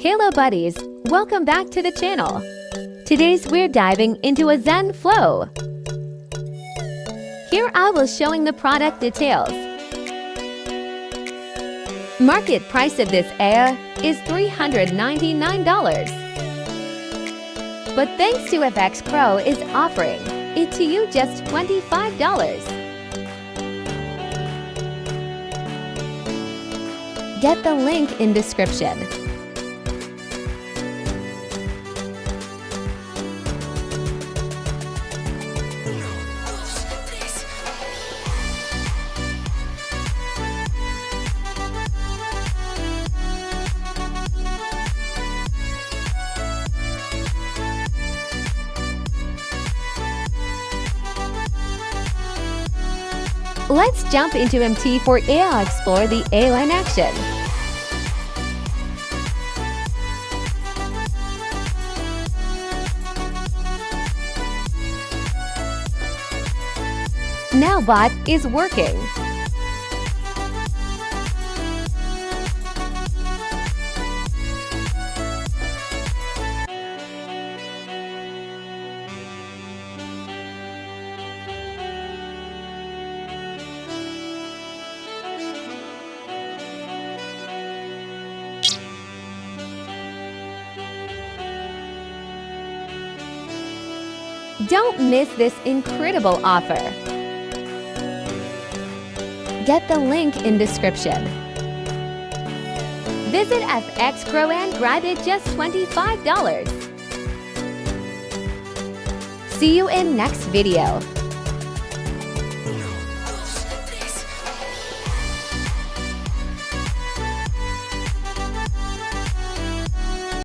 Hello buddies, welcome back to the channel. Today's we're diving into a Zen Flow. Here I will showing the product details. Market price of this EA is $399. But thanks to FX Pro is offering it to you just $25. Get the link in description. Let's jump into MT4 EA explore the A-line action. Now bot is working. Don't miss this incredible offer. Get the link in description. Visit FX Pro and grab it just $25. See you in next video.